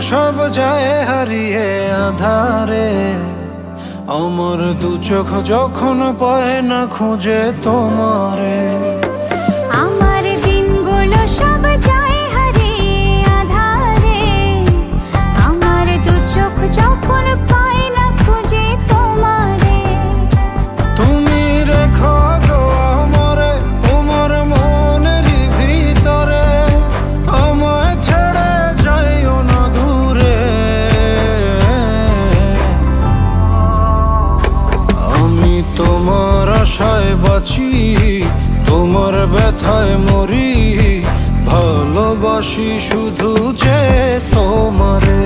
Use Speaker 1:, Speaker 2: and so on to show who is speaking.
Speaker 1: সব যায় হারিয়ে আধারে, আমার দু চোখ যখন পায় না খুঁজে তোমারে।
Speaker 2: আমার দিনগুলো সব যায় হারিয়ে আধারে, আমার দু চোখ যখন পায় না খুঁজে তোমারে।
Speaker 1: তুমি রেখো গো আমারে তোমার মনের ভিতরে, আমায় ছেড়ে যাইও না দূরে। আমি তোমার আশায় বাঁচি, তোমার ব্যথায় মরি, ভালোবাসি শুধু যে তোমারে।